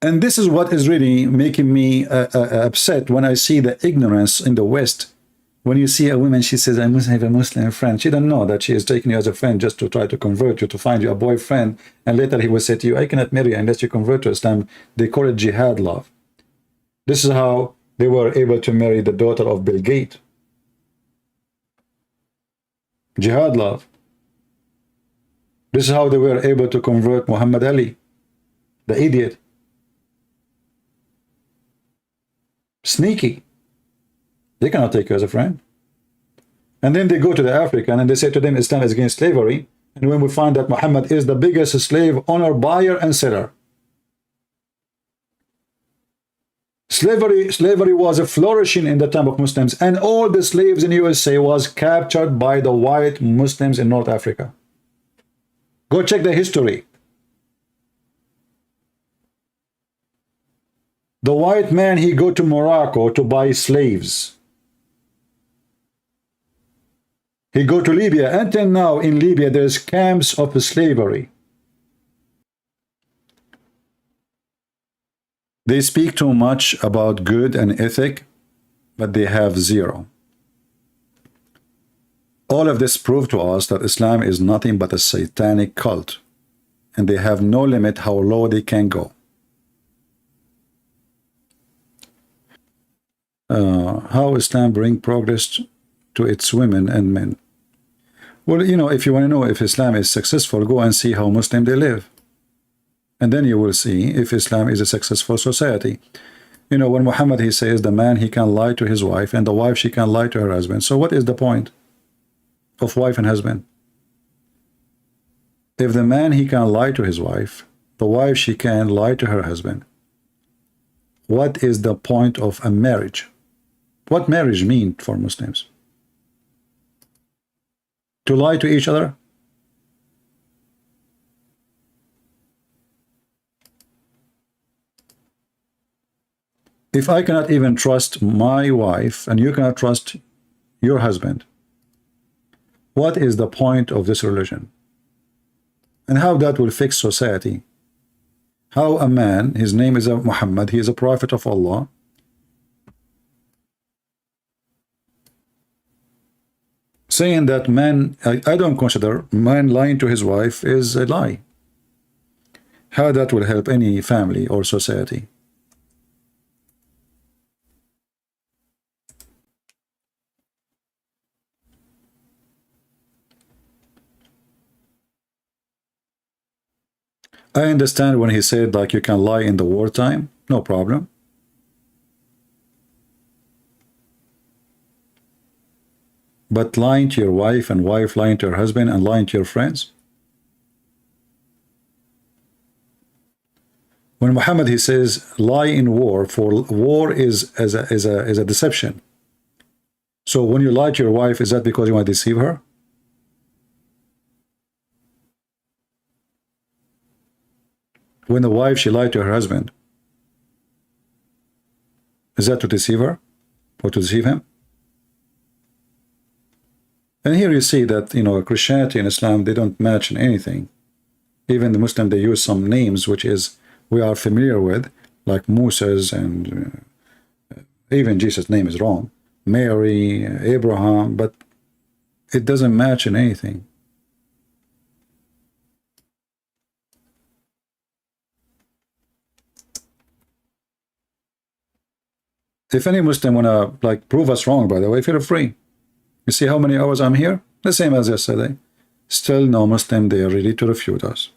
And this is what is really making me upset when I see the ignorance in the West. When you see a woman, she says, I must have a Muslim friend. She doesn't know that she is taking you as a friend just to try to convert you, to find you a boyfriend. And later he will say to you, I cannot marry you unless you convert to Islam. They call it jihad love. This is how they were able to marry the daughter of Bill Gates. Jihad love. This is how they were able to convert Muhammad Ali, the idiot. Sneaky. They cannot take you as a friend. And then they go to the African and they say to them, Islam is against slavery. And when we find that Muhammad is the biggest slave owner, buyer, and seller. Slavery was flourishing in the time of Muslims, and all the slaves in USA was captured by the white Muslims in North Africa. Go check the history. The white man, he go to Morocco to buy slaves. He go to Libya. Until now in Libya, there's camps of slavery. They speak too much about good and ethic, but they have zero. All of this proved to us that Islam is nothing but a satanic cult, and they have no limit how low they can go. How Islam bring progress to its women and men? Well, you know, if you want to know if Islam is successful, go and see how Muslim they live. And then you will see if Islam is a successful society. You know, when Muhammad, he says the man, he can lie to his wife, and the wife, she can lie to her husband. So what is the point of wife and husband? If the man, he can lie to his wife, the wife, she can lie to her husband. What is the point of a marriage? What marriage mean for Muslims? To lie to each other? If I cannot even trust my wife and you cannot trust your husband, what is the point of this religion? And how that will fix society? How a man, his name is Muhammad, he is a prophet of Allah, saying that man, I don't consider man lying to his wife is a lie. How that will help any family or society? I understand when he said like you can lie in the wartime, no problem. But lying to your wife and wife lying to her husband and lying to your friends? When Muhammad, he says lie in war, for war is a deception. So when you lie to your wife, is that because you want to deceive her? When the wife, she lied to her husband, is that to deceive her or to deceive him? And here you see that, you know, Christianity and Islam, they don't match in anything. Even the Muslim, they use some names which is we are familiar with, like Moses, and even Jesus' name is wrong, Mary, Abraham, but it doesn't match in anything. If any Muslim wanna like prove us wrong, by the way, feel free. You see how many hours I'm here? The same as yesterday. Still no Muslim, they are ready to refute us.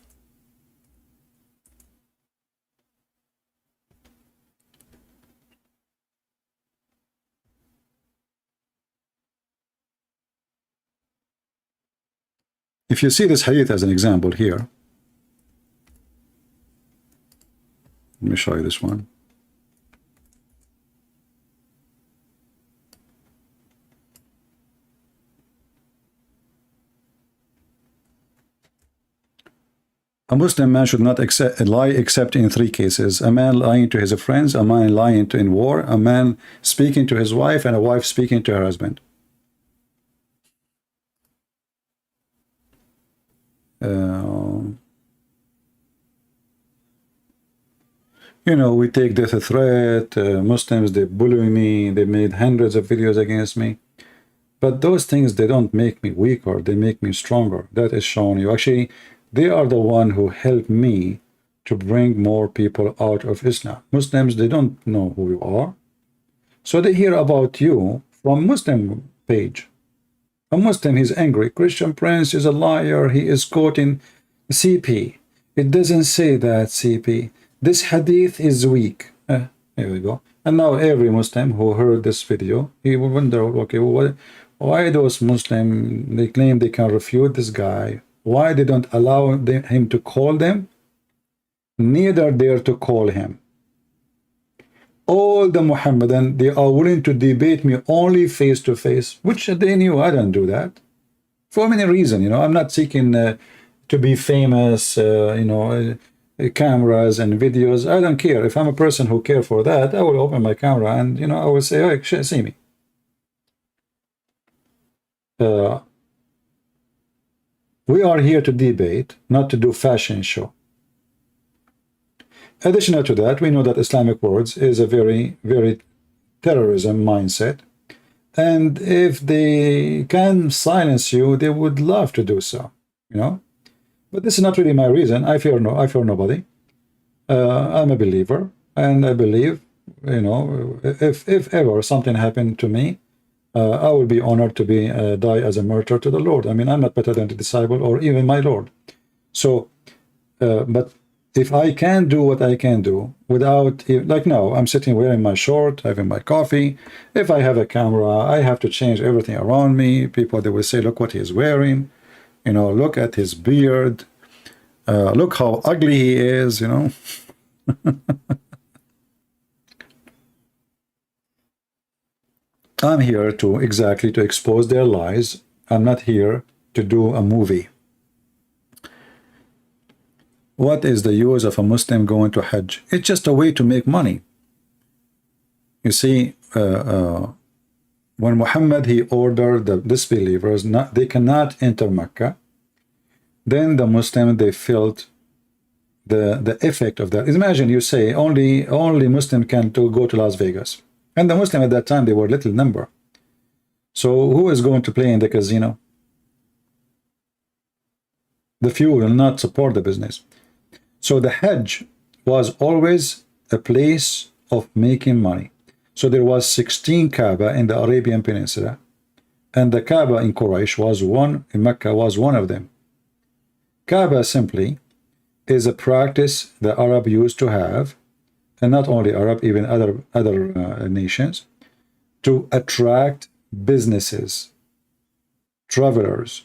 If you see this hadith as an example here, let me show you this one. A Muslim man should not lie except in 3 cases. A man lying to his friends, a man lying in war, a man speaking to his wife, and a wife speaking to her husband. You know, we take death threat, Muslims, they bully me, they made hundreds of videos against me. But those things, they don't make me weaker, they make me stronger. That is showing you. Actually, they are the one who helped me to bring more people out of Islam. Muslims, they don't know who you are. So they hear about you from Muslim page. A Muslim, he's angry. Christian Prince is a liar. He is quoting CP. It doesn't say that, CP. This hadith is weak. Here we go. And now every Muslim who heard this video, he will wonder, okay, why those Muslims, they claim they can refute this guy. Why they don't allow him to call them? Neither dare to call him. All the Muhammadan, they are willing to debate me only face to face, which they knew I don't do that. For many reasons, you know, I'm not seeking to be famous, you know, cameras and videos. I don't care. If I'm a person who care for that, I will open my camera and, you know, I will say, oh, see me. We are here to debate, not to do fashion show. Additional to that, we know that Islamic words is a very, very terrorism mindset. And if they can silence you, they would love to do so, you know. But this is not really my reason. I fear nobody. I'm a believer, and I believe, you know, if ever something happened to me, I will be honored to be die as a martyr to the Lord. I mean, I'm not better than the disciple or even my Lord. So, but if I can do what I can do without, like now, I'm sitting wearing my short, having my coffee. If I have a camera, I have to change everything around me. People, they will say, look what he's wearing. You know, look at his beard. Look how ugly he is, you know. I'm here to exactly to expose their lies. I'm not here to do a movie. What is the use of a Muslim going to Hajj? It's just a way to make money. You see, when Muhammad, he ordered the disbelievers, they cannot enter Mecca, then the Muslim, they felt the effect of that. Imagine you say only Muslim can go to Las Vegas. And the Muslim at that time, they were little number. So who is going to play in the casino? The few will not support the business. So the Hajj was always a place of making money. So there was 16 Kaaba in the Arabian Peninsula, and the Kaaba in Quraysh was one, in Mecca was one of them. Kaaba simply is a practice the Arab used to have, and not only Arab, even other nations, to attract businesses, travelers.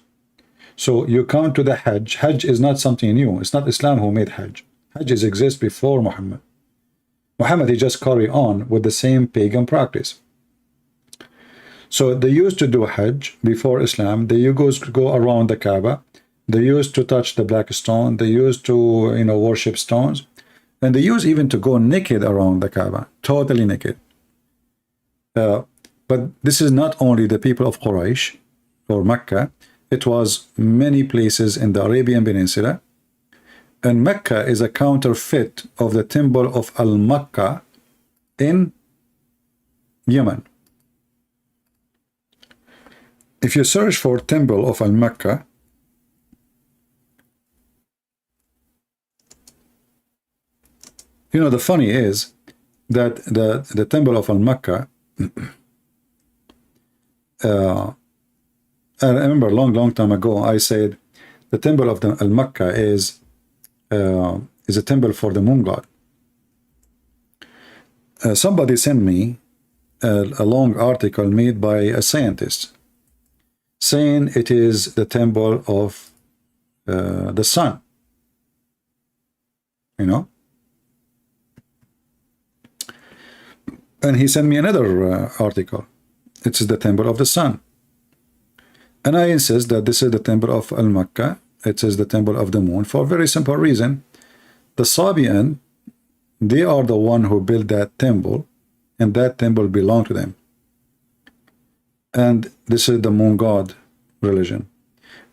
So you come to the Hajj. Hajj is not something new. It's not Islam who made Hajj. Hajj exists before Muhammad. Muhammad, he just carried on with the same pagan practice. So they used to do Hajj before Islam. They used to go around the Kaaba. They used to touch the black stone. They used to, you know, worship stones. And they used even to go naked around the Kaaba, totally naked. But this is not only the people of Quraysh or Mecca. It was many places in the Arabian Peninsula. And Mecca is a counterfeit of the temple of Al-Makkah in Yemen. If you search for temple of Al-Makkah, you know, the funny is that the temple of Al-Makkah, I remember a long time ago, I said the temple of Al-Makkah is a temple for the moon god. Somebody sent me a long article made by a scientist saying it is the temple of the sun. You know? And he sent me another article. It is the temple of the sun. And I insist that this is the temple of Al-Makkah. It is the temple of the moon for a very simple reason. The Sabian, they are the one who built that temple, and that temple belonged to them. And this is the moon god religion.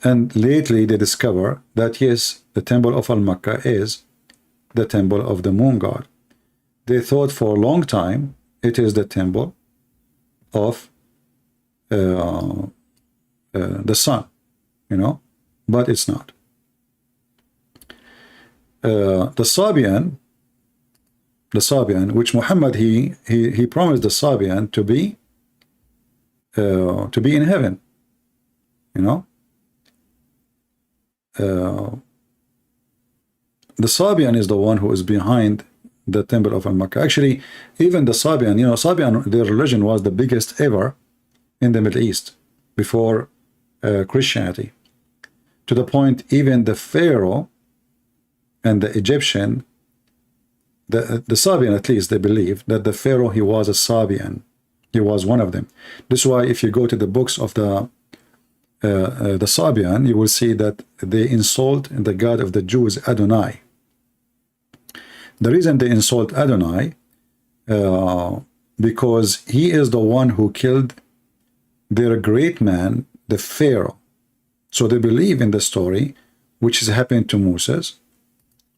And lately they discover that yes, the temple of Al-Makkah is the temple of the moon god. they thought for a long time it is the temple of the sun, you know, but it's not. The Sabian, which Muhammad he promised the Sabian to be in heaven, you know. The Sabian is the one who is behind the temple of Al-Makkah. Actually, even the Sabian, you know, Sabian, their religion was the biggest ever in the Middle East before Christianity, to the point even the Pharaoh and the Egyptian, the Sabian at least, they believe that the Pharaoh, he was a Sabian. He was one of them. This is why if you go to the books of the Sabian, you will see that they insult the God of the Jews, Adonai. The reason they insult Adonai, because he is the one who killed their great man, the Pharaoh. So they believe in the story, which is happening to Moses,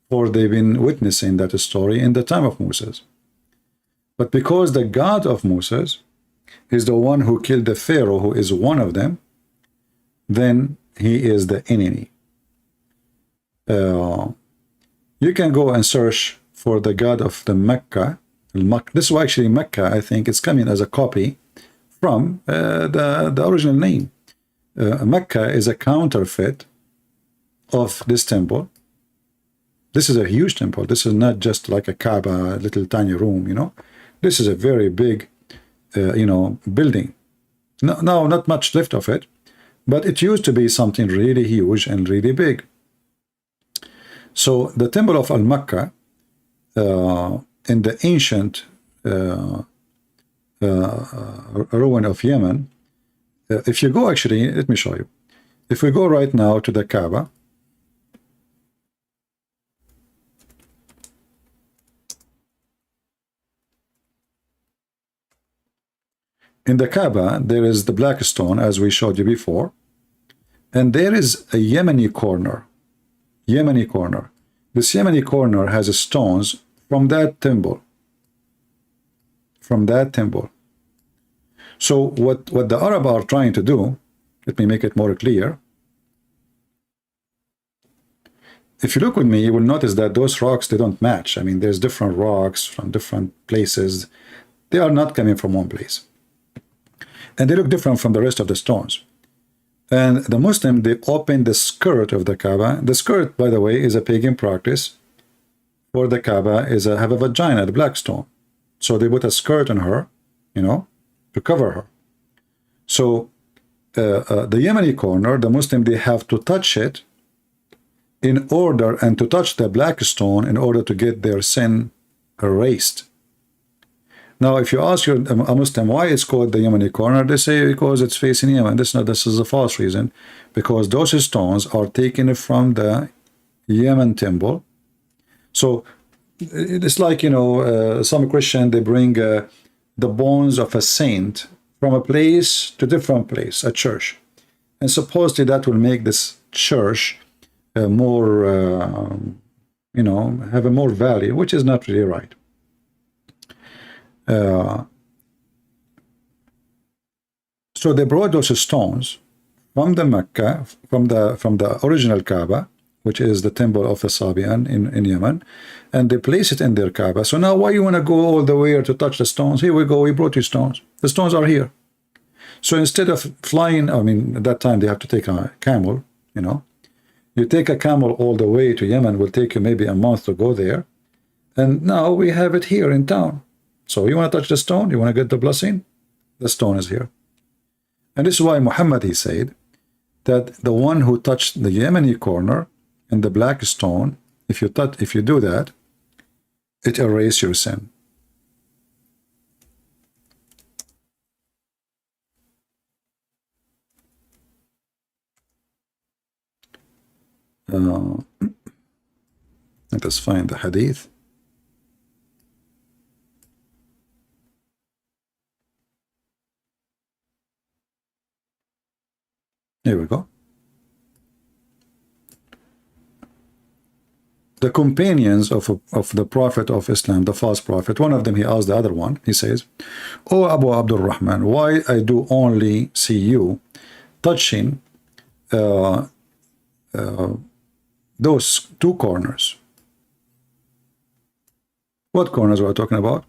or they've been witnessing that story in the time of Moses. But because the God of Moses is the one who killed the Pharaoh, who is one of them, then he is the enemy. You can go and search for the God of the Mecca. This is actually Mecca, I think it's coming as a copy from the original name. Mecca is a counterfeit of this temple. This is a huge temple. This is not just like a Kaaba, a little tiny room, you know. This is a very big, you know, building. No, not much left of it, but it used to be something really huge and really big. So the temple of Al-Makkah in the ancient ruin of Yemen, if you go, actually, let me show you. If we go right now to the Kaaba, in the Kaaba, there is the black stone, as we showed you before, and there is a Yemeni corner. Yemeni corner. This Yemeni corner has stones from that temple. From that temple. So what the Arab are trying to do, let me make it more clear. If you look with me, you will notice that those rocks, they don't match. I mean, there's different rocks from different places. They are not coming from one place. And they look different from the rest of the stones. And the Muslim, they open the skirt of the Kaaba. The skirt, by the way, is a pagan practice. For the Kaaba is have a vagina, the black stone. So they put a skirt on her, you know, to cover her. So the Yemeni corner, the Muslim, they have to touch it in order, and to touch the black stone in order to get their sin erased. Now, if you ask a Muslim why it's called the Yemeni corner, they say because it's facing Yemen. This is a false reason, because those stones are taken from the Yemen temple. So it's like, you know, some Christian, they bring the bones of a saint from a place to different place, a church, and supposedly that will make this church more, you know, have a more value, which is not really right. So they brought those stones from the Mecca, from the original Kaaba, which is the temple of the Sabian in Yemen, and they place it in their Kaaba. So now why you want to go all the way to touch the stones? Here we go, we brought you stones. The stones are here. So instead of flying, I mean, at that time they have to take a camel, you know. You take a camel all the way to Yemen, will take you maybe a month to go there. And now we have it here in town. So you want to touch the stone? You want to get the blessing? The stone is here. And this is why Muhammad, he said that the one who touched the Yemeni corner and the black stone, if you do that, it erases your sin. Let us find the hadith. Here we go. the companions of the Prophet of Islam, the false prophet, one of them, he asked the other one, he says, "Oh Abu Abdul Rahman, why I do only see you touching those two corners?" What corners are we talking about?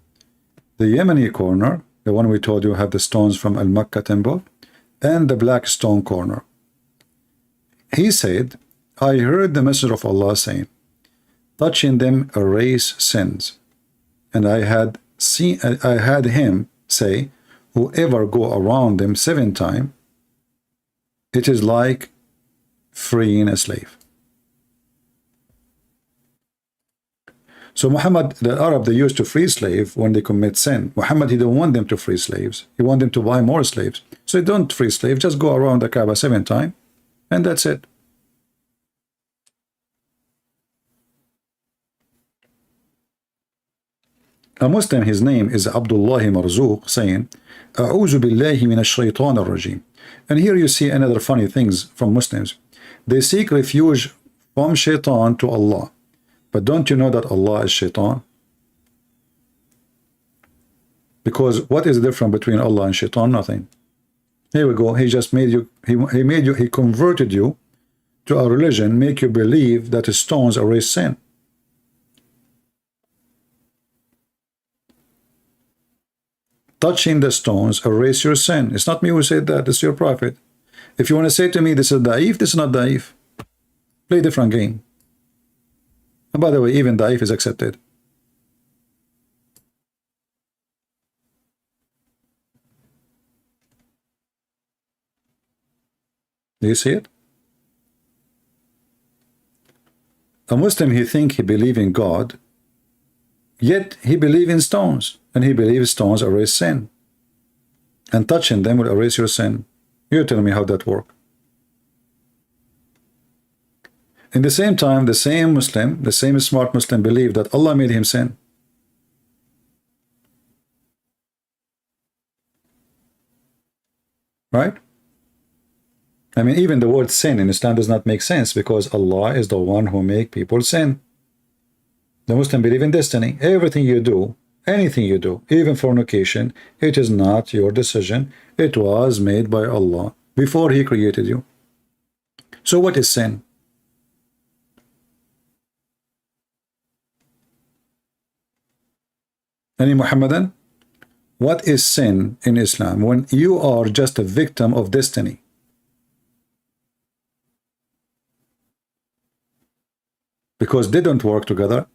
The Yemeni corner, the one we told you have the stones from Al-Makkah temple, and the black stone corner. He said, "I heard the Messenger of Allah saying, touching them erase sins. And I had him say, whoever go around them 7 times, it is like freeing a slave." So Muhammad, the Arab, they used to free slave when they commit sin. Muhammad, he don't want them to free slaves. He want them to buy more slaves. So don't free slave, just go around the Kaaba 7 times, and that's it. A Muslim, his name is Abdullah Marzouk, saying, "A'udhu billahi minash shaitan ar-rajim." And here you see another funny things from Muslims. They seek refuge from shaitan to Allah. But don't you know that Allah is shaitan? Because what is the difference between Allah and shaitan? Nothing. Here we go. He just made you, he converted you to a religion, make you believe that stones erase sin. Touching the stones erase your sin. It's not me who said that, it's your prophet. If you want to say to me this is da'if, this is not da'if. Play a different game. And by the way, even da'if is accepted. Do you see it? A Muslim, he think he believe in God, yet he believe in stones, and he believes stones erase sin, and touching them will erase your sin. You tell me how that works. In the same time, the same Muslim, the same smart Muslim, believe that Allah made him sin. Right? I mean, even the word sin in Islam does not make sense, because Allah is the one who make people sin. The Muslim believe in destiny. Everything you do, anything you do, even fornication, it is not your decision. It was made by Allah before He created you. So what is sin? Any Muhammadan? What is sin in Islam when you are just a victim of destiny? Because they don't work together.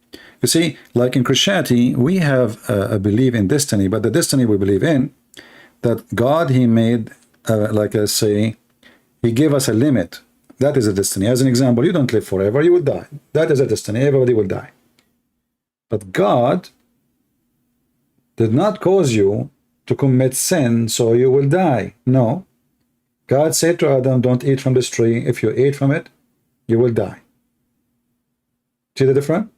You see, like in Christianity, we have a belief in destiny, but the destiny we believe in, that God, He made, like I say, He gave us a limit. That is a destiny. As an example, you don't live forever, you will die. That is a destiny, everybody will die. But God did not cause you to commit sin, so you will die. No. God said to Adam, don't eat from this tree. If you eat from it, you will die. See the difference?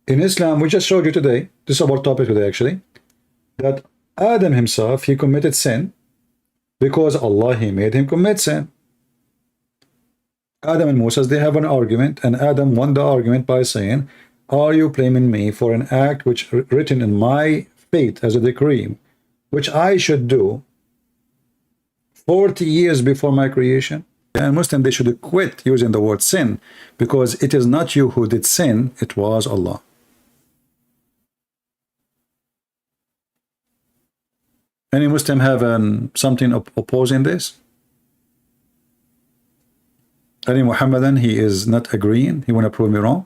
In Islam, we just showed you today, this is our topic today actually, that Adam himself, he committed sin because Allah, He made him commit sin. Adam and Moses, they have an argument, and Adam won the argument by saying, are you blaming me for an act which written in my fate as a decree, which I should do 40 years before my creation? And Muslim, they should quit using the word sin, because it is not you who did sin, it was Allah. Any Muslim have something opposing this? Any Muhammadan, he is not agreeing, he want to prove me wrong?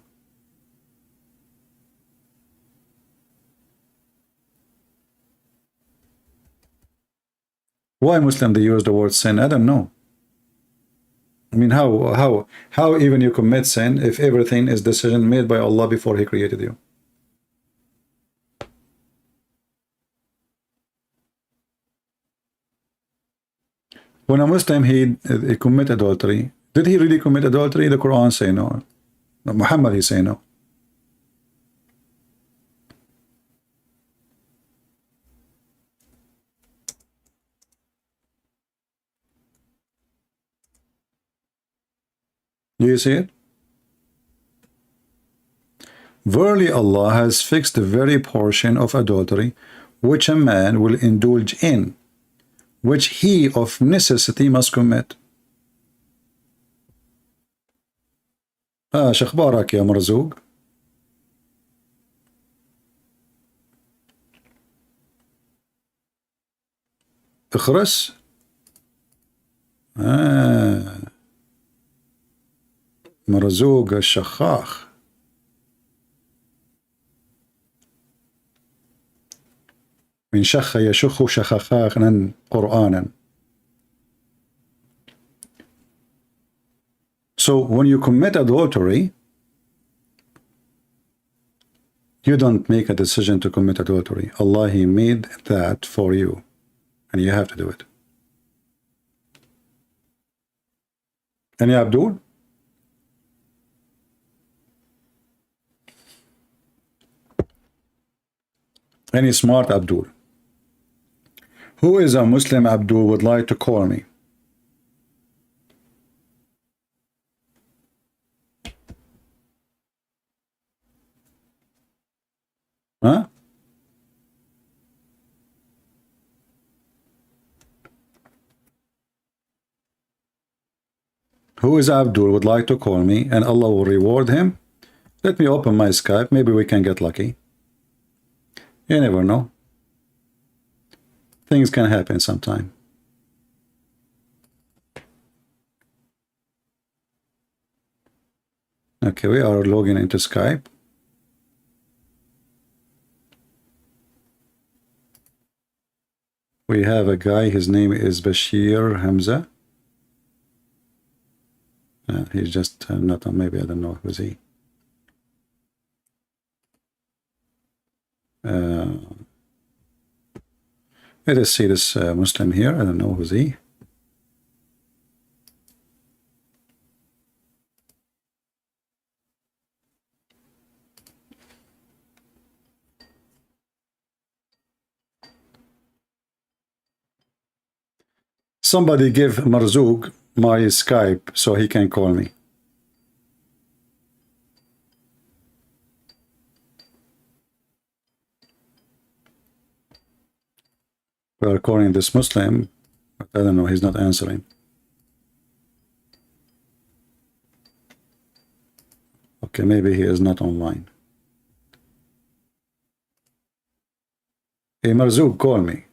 Why Muslim they use the word sin? I don't know. I mean, how even you commit sin if everything is decision made by Allah before He created you? When a Muslim he commit adultery, did he really commit adultery? The Quran say no. Muhammad he say no. Do you see it? Verily Allah has fixed the very portion of adultery which a man will indulge in, which he of necessity must commit. شخبارك يا مرزوق؟ اخرس. مرزوق الشخاخ. من شخ يشخ شخخاخا قرآنا. So when you commit adultery, you don't make a decision to commit adultery. Allah, He made that for you, and you have to do it. Any Abdul? Any smart Abdul? Who is a Muslim Abdul would like to call me? Huh? Who is Abdul would like to call me and Allah will reward him? Let me open my Skype. Maybe we can get lucky. You never know. Things can happen sometime. Okay, we are logging into Skype. We have a guy, his name is Bashir Hamza. He's just not on, maybe I don't know who's he. Let us see this Muslim here. I don't know who's he. Somebody give Marzouk my Skype so he can call me. We are calling this Muslim, but I don't know, he's not answering. Okay, maybe he is not online. Hey Marzouk, call me.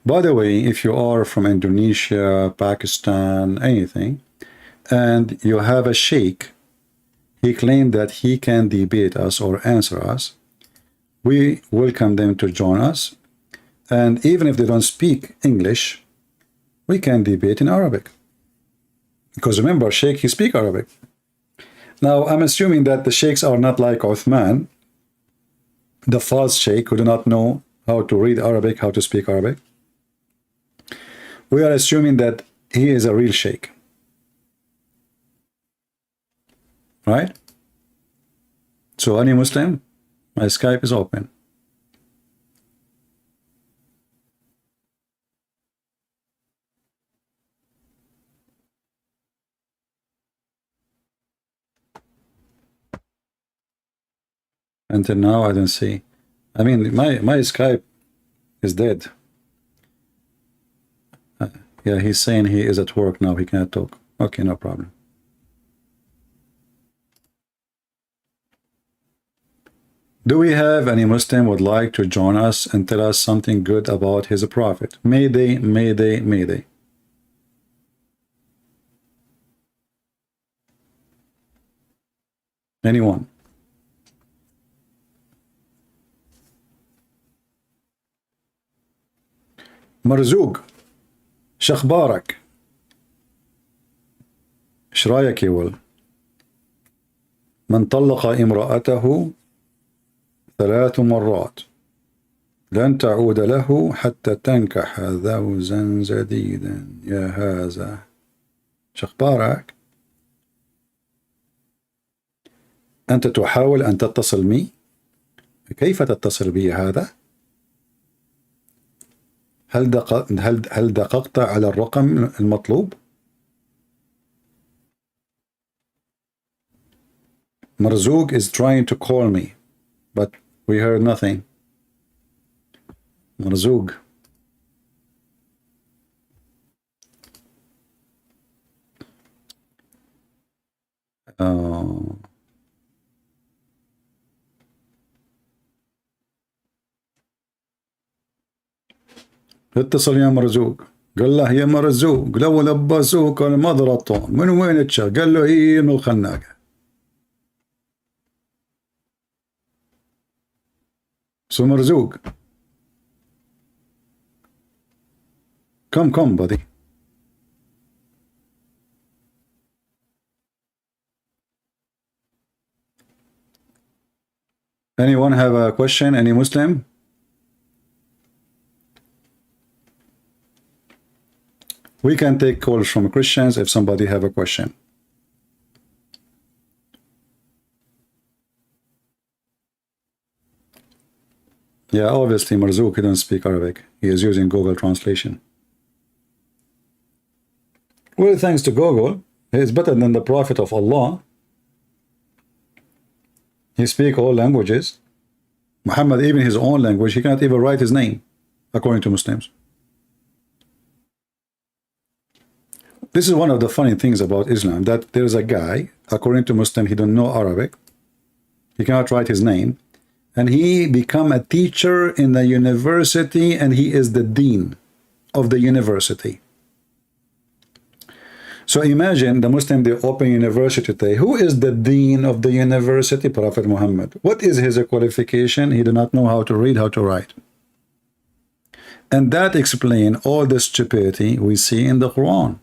By the way, if you are from Indonesia, Pakistan, anything, and you have a sheikh, he claimed that he can debate us or answer us, we welcome them to join us. And even if they don't speak English, we can debate in Arabic. Because remember, sheikh, he speaks Arabic. Now, I'm assuming that the sheikhs are not like Uthman, the false sheikh who do not know how to read Arabic, how to speak Arabic. We are assuming that he is a real sheikh. Right? So any Muslim, my Skype is open. Until now, I don't see. I mean, my Skype is dead. Yeah, he's saying he is at work now. He cannot talk. Okay, no problem. Do we have any Muslim would like to join us and tell us something good about his prophet? Mayday, mayday, mayday. Anyone? مرزوق شخبارك؟ ايش رايك يا ول؟ من طلق امرأته 3 مرات لن تعود له حتى تنكح زوجا جديدا. يا هذا شخبارك؟ أنت تحاول أن تتصل بي؟ كيف تتصل بي هذا؟ هل دققت على الرقم المطلوب؟ Marzouk is trying to call me, but we heard nothing. Marzouk. اتصل يا مرزوق، قال له يا مرزوق لو لبسوك ما ضربته، من وين تشا؟ قال له هي من الخناقة. So مرزوق come buddy. Anyone have a question? Any Muslim? We can take calls from Christians if somebody have a question. Yeah, obviously Marzouk, he doesn't speak Arabic. He is using Google translation. Well, thanks to Google, he is better than the Prophet of Allah. He speaks all languages. Muhammad, even his own language, he cannot even write his name, according to Muslims. This is one of the funny things about Islam, that there is a guy, according to Muslim, he don't know Arabic, he cannot write his name, and he become a teacher in the university, and he is the dean of the university. So imagine the Muslim, they open university today. Who is the dean of the university? Prophet Muhammad. What is his qualification? He did not know how to read, how to write. And that explains all the stupidity we see in the Quran.